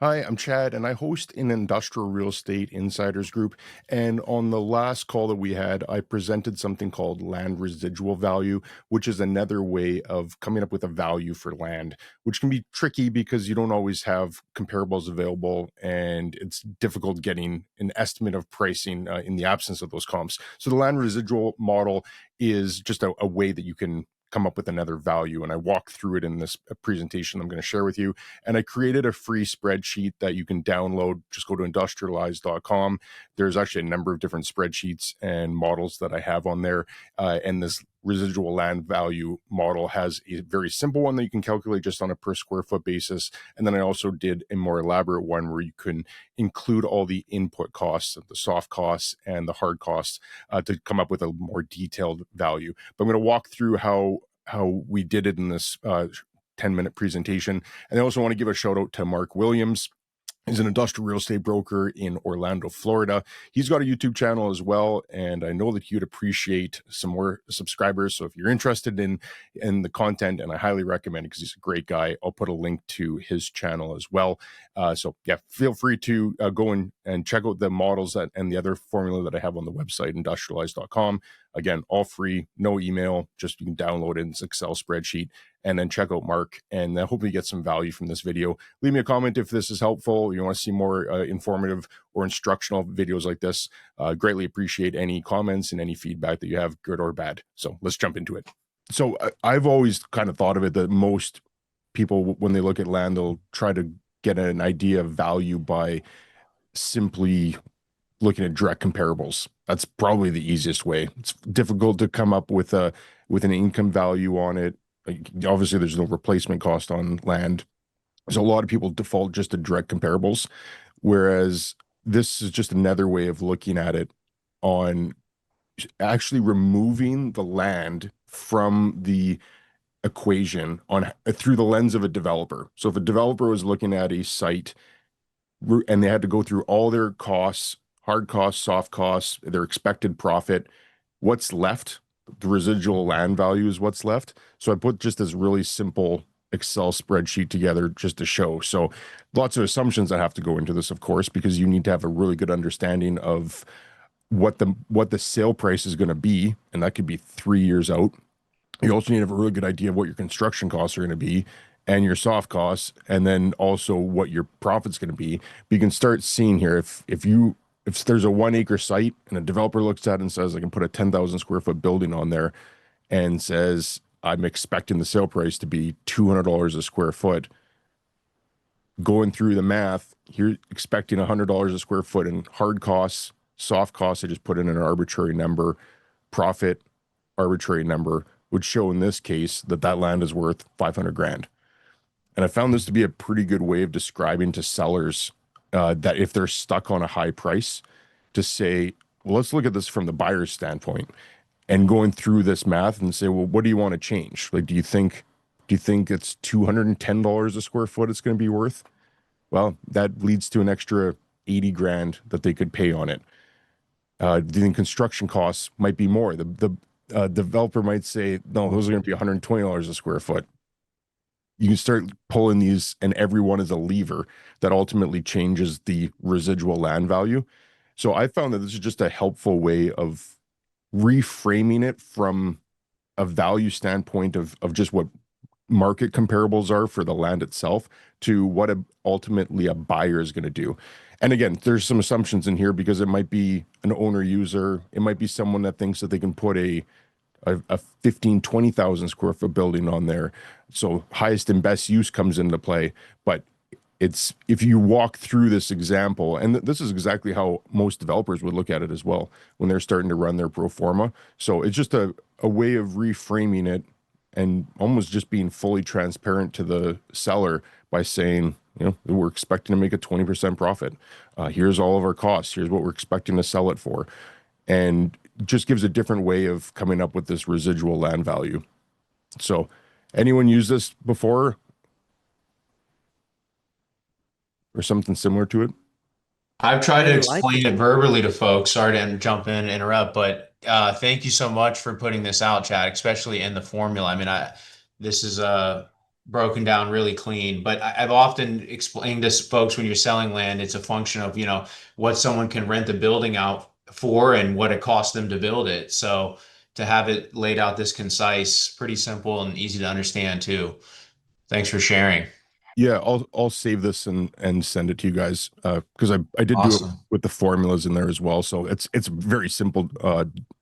Hi, I'm Chad, and I host an industrial real estate insiders group. And on the last call that we had, I presented something called land residual value, which is another way of coming up with a value for land, which can be tricky because you don't always have comparables available, and it's difficult getting an estimate of pricing in the absence of those comps. So the land residual model is just a way that you can come up with another value. And I walk through it in this presentation I'm going to share with you. And I created a free spreadsheet that you can download. Just go to industrialize.com. There's actually a number of different spreadsheets and models that I have on there. And this residual land value model has a very simple one that you can calculate just on a per square foot basis. And then I also did a more elaborate one where you can include all the input costs, the soft costs and the hard costs to come up with a more detailed value. But I'm going to walk through how we did it in this 10-minute presentation. And I also want to give a shout out to Mark Williams. He's an industrial real estate broker in Orlando, Florida. He's got a YouTube channel as well, and I know that you'd appreciate some more subscribers. So if you're interested in the content, and I highly recommend it because he's a great guy, I'll put a link to his channel as well. So yeah, feel free to go and check out the models and the other formula that I have on the website, industrialize.com. Again, all free, no email, just you can download it in this Excel spreadsheet and then check out Mark, and hopefully get some value from this video. Leave me a comment if this is helpful. You want to see more informative or instructional videos like this. Greatly appreciate any comments and any feedback that you have, good or bad. So let's jump into it. So I've always kind of thought of it that most people, when they look at land, they'll try to get an idea of value by simply looking at direct comparables. That's probably the easiest way. It's difficult to come up with an income value on it. Like, obviously, there's no replacement cost on land. So a lot of people default just to direct comparables, whereas this is just another way of looking at it on actually removing the land from the equation on through the lens of a developer. So if a developer was looking at a site and they had to go through all their costs, hard costs, soft costs, their expected profit, what's left? The residual land value is what's left. So I put just this really simple Excel spreadsheet together just to show. So lots of assumptions that have to go into this, of course, because you need to have a really good understanding of what the sale price is going to be, and that could be 3 years out. You also need to have a really good idea of what your construction costs are going to be and your soft costs, and then also what your profit's going to be. But you can start seeing here if there's a 1 acre site and a developer looks at it and says, I can put a 10,000 square foot building on there and says, I'm expecting the sale price to be $200 a square foot. Going through the math, you're expecting $100 a square foot in hard costs, soft costs. I just put in an arbitrary number, profit, arbitrary number, would show in this case that land is worth 500 grand. And I found this to be a pretty good way of describing to sellers that if they're stuck on a high price, to say, well, let's look at this from the buyer's standpoint and going through this math and say, well, what do you want to change? Like, do you think it's $210 a square foot it's going to be worth? Well, that leads to an extra 80 grand that they could pay on it. Do you think construction costs might be more? The developer might say, no, those are going to be $120 a square foot. You can start pulling these, and every one is a lever that ultimately changes the residual land value. So I found that this is just a helpful way of reframing it from a value standpoint of just what market comparables are for the land itself to what ultimately a buyer is going to do. And again, there's some assumptions in here because it might be an owner user. It might be someone that thinks that they can put a 15, 20,000 square foot building on there. So highest and best use comes into play. But it's, if you walk through this example, and this is exactly how most developers would look at it as well when they're starting to run their pro forma. So it's just a way of reframing it and almost just being fully transparent to the seller by saying, we're expecting to make a 20% profit. Here's all of our costs. Here's what we're expecting to sell it for. And just gives a different way of coming up with this residual land value. So anyone use this before or something similar to it? I've tried to I like explain it it. verbally to folks. Sorry to jump in and interrupt, but thank you so much for putting this out, Chad, especially in the formula. I mean, this is broken down really clean. But I've often explained to folks when you're selling land, it's a function of, what someone can rent the building out for and what it costs them to build it. So to have it laid out this concise, pretty simple and easy to understand too. Thanks for sharing. Yeah, I'll save this and send it to you guys because I did do it Awesome. with the formulas in there as well. So it's a very simple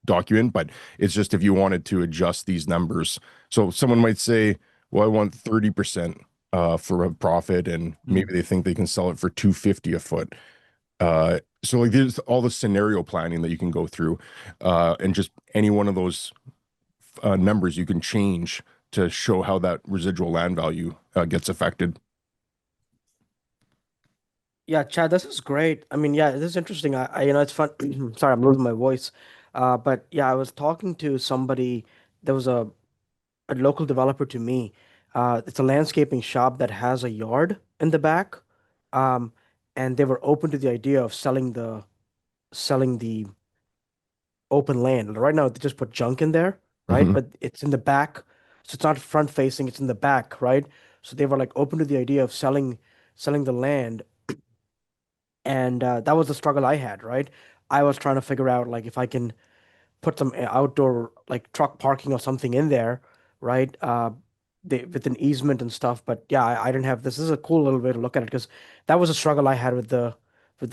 document, but it's just if you wanted to adjust these numbers. So someone might say, well, I want 30% for a profit, and maybe they think they can sell it for 250 a foot. So like there's all the scenario planning that you can go through, and just any one of those numbers you can change to show how that residual land value gets affected. Yeah, Chad, this is great. I mean, yeah, this is interesting. It's fun. Sorry, I'm losing my voice. But yeah, I was talking to somebody. There was a local developer to me. It's a landscaping shop that has a yard in the back. Um, and they were open to the idea of selling the open land. Right now, they just put junk in there, right? Mhm. But it's in the back, so it's not front facing. It's in the back, right? So they were like open to the idea of selling the land, and that was the struggle I had, right? I was trying to figure out like if I can put some outdoor like truck parking or something in there, right? With an easement and stuff. But yeah, I didn't have this. This is a cool little way to look at it because that was a struggle I had with the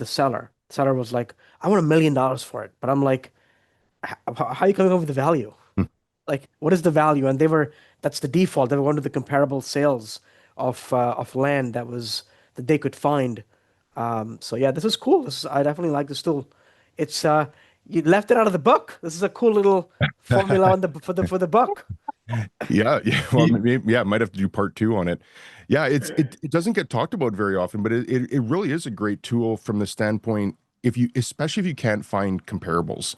seller. Seller was like, I want $1 million for it, but I'm like, how are you coming up with the value? Like, what is the value? And that's the default. They were going to the comparable sales of land that they could find. So yeah, this is cool. I definitely like this tool. It's you left it out of the book. This is a cool little formula on the for the book. Yeah, yeah. Well, maybe, yeah, might have to do part two on it. Yeah, it doesn't get talked about very often, but it really is a great tool from the standpoint if you, especially if you can't find comparables.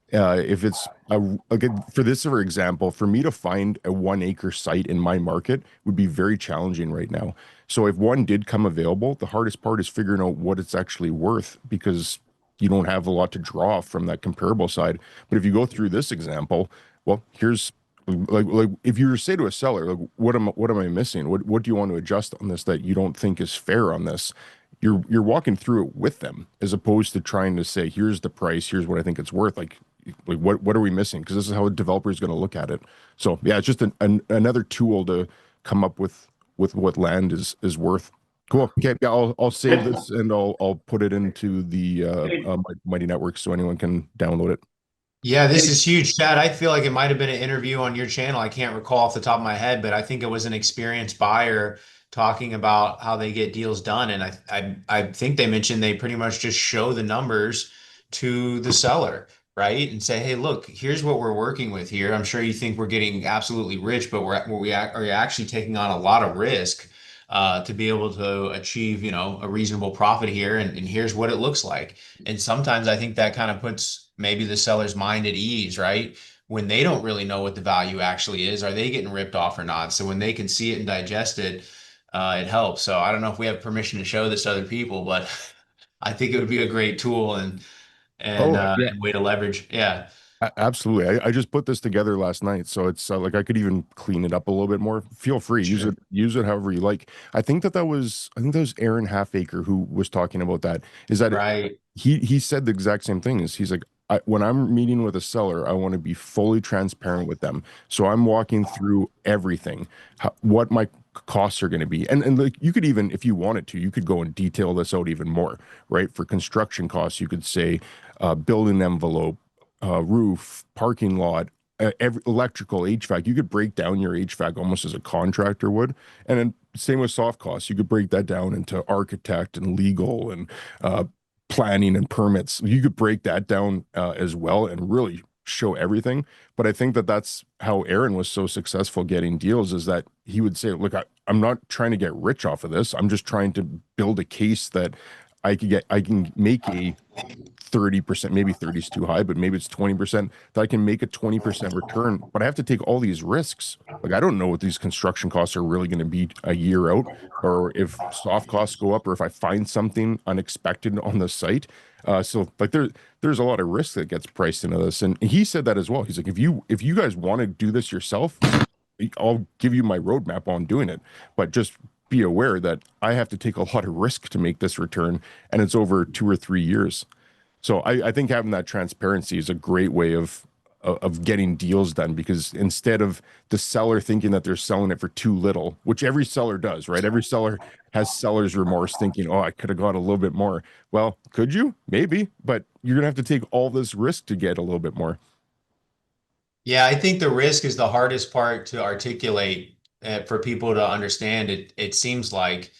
If it's for this, for example, for me to find a 1 acre site in my market would be very challenging right now. So if one did come available, the hardest part is figuring out what it's actually worth because you don't have a lot to draw from that comparable side. But if you go through this example, well, here's like if you were to say to a seller, like, what am I missing? What do you want to adjust on this that you don't think is fair on this? You're walking through it with them as opposed to trying to say, here's the price, here's what I think it's worth. Like what are we missing? Because this is how a developer is going to look at it. So yeah, it's just another tool to come up with what land is worth. Cool. Okay, yeah, I'll save this and I'll put it into the Mighty Network so anyone can download it. Yeah, this is huge, Chad. I feel like it might have been an interview on your channel. I can't recall off the top of my head, but I think it was an experienced buyer talking about how they get deals done. And I think they mentioned they pretty much just show the numbers to the seller, right? And say, hey, look, here's what we're working with here. I'm sure you think we're getting absolutely rich, but are actually taking on a lot of risk to be able to achieve, a reasonable profit here. And here's what it looks like. And sometimes I think that kind of puts maybe the seller's mind at ease, right? When they don't really know what the value actually is, are they getting ripped off or not? So when they can see it and digest it, it helps. So I don't know if we have permission to show this to other people, but I think it would be a great tool Oh yeah, and way to leverage. Yeah, absolutely. I just put this together last night, so it's like I could even clean it up a little bit more. Feel free, sure. use it however you like. I think that was Aaron Halfacre who was talking about that. Is that Right. he said the exact same thing. He's like, when I'm meeting with a seller, I want to be fully transparent with them. So I'm walking through everything, what my costs are going to be, and like you could even, if you wanted to, you could go and detail this out even more, right? For construction costs, you could say building envelope, roof, parking lot. Every electrical HVAC, you could break down your HVAC almost as a contractor would, and then same with soft costs. You could break that down into architect and legal and uh, planning and permits. You could break that down as well and really show everything. But I think that that's how Aaron was so successful getting deals is that he would say, look, I'm not trying to get rich off of this. I'm just trying to build a case that I can make a 30%, maybe 30 is too high, but maybe it's 20% that I can make a 20% return, but I have to take all these risks. Like I don't know what these construction costs are really going to be a year out, or if soft costs go up, or if I find something unexpected on the site. So like there's a lot of risk that gets priced into this. And he said that as well. He's like, if you guys want to do this yourself, I'll give you my roadmap on doing it, but just be aware that I have to take a lot of risk to make this return, and it's over 2 or 3 years. So I think having that transparency is a great way of getting deals done, because instead of the seller thinking that they're selling it for too little, which every seller does, right? Every seller has seller's remorse, thinking, "Oh, I could have got a little bit more." Well, could you? Maybe, but you're gonna have to take all this risk to get a little bit more. Yeah, I think the risk is the hardest part to articulate for people to understand. It seems like,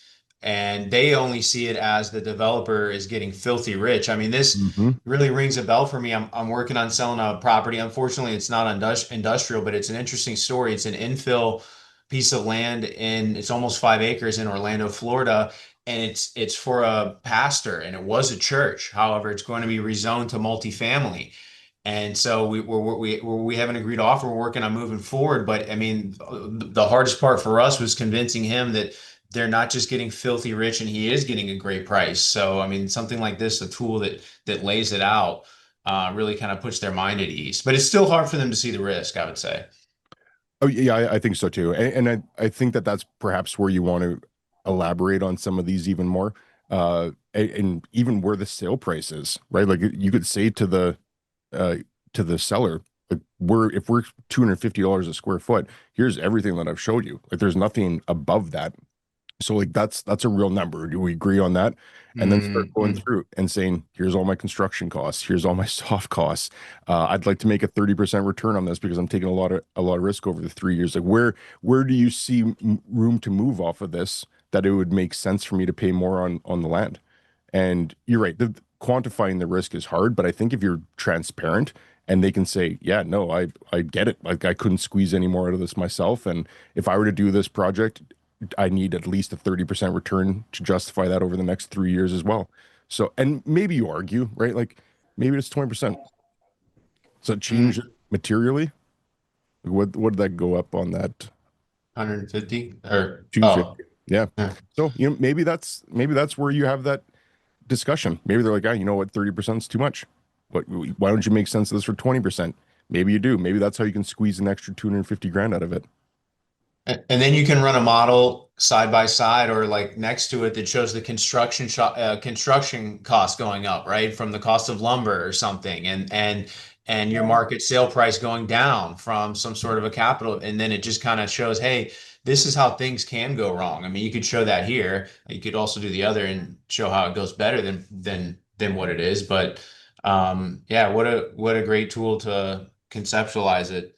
and they only see it as the developer is getting filthy rich. I mean, this Hmm. really rings a bell for me. I'm working on selling a property. Unfortunately, it's not industrial, but it's an interesting story. It's an infill piece of land in it's almost 5 acres in Orlando, Florida. And it's for a pastor, and it was a church. However, it's going to be rezoned to multifamily. And so we have an agreed offer. We're working on moving forward. But I mean, the hardest part for us was convincing him that they're not just getting filthy rich, and he is getting a great price. So I mean, something like this, a tool that lays it out, really kind of puts their mind at ease. But it's still hard for them to see the risk, I would say. Oh yeah, I think so too, and I think that that's perhaps where you want to elaborate on some of these even more, and even where the sale price is, right? Like you could say uh, to the seller, like if we're $250 a square foot, here's everything that I've showed you. Like there's nothing above that. So like that's a real number. Do we agree on that? And then start going Mm-hmm. through and saying, here's all my construction costs, here's all my soft costs. I'd like to make a 30% return on this because I'm taking a lot of risk over the 3 years. Like where do you see room to move off of this that it would make sense for me to pay more on the land? And you're right, quantifying the risk is hard, but I think if you're transparent and they can say, yeah, no, I get it. Like I couldn't squeeze any more out of this myself, and if I were to do this project, I need at least a 30% return to justify that over the next 3 years as well. So, and maybe you argue, right? Like maybe it's 20%. So it change it Mm, materially. What did that go up on that? 150 or 250. Yeah. yeah. So, maybe that's where you have that discussion. Maybe they're like, ah, you know what, 30% is too much. But why don't you make sense of this for 20%? Maybe you do. Maybe that's how you can squeeze an extra 250 grand out of it. And then you can run a model side by side or like next to it that shows the construction cost going up, right? From the cost of lumber or something, and your market sale price going down from some sort of a capital. And then it just kind of shows, hey, this is how things can go wrong. I mean, you could show that here. You could also do the other and show how it goes better than what it is. But yeah, what a great tool to conceptualize it.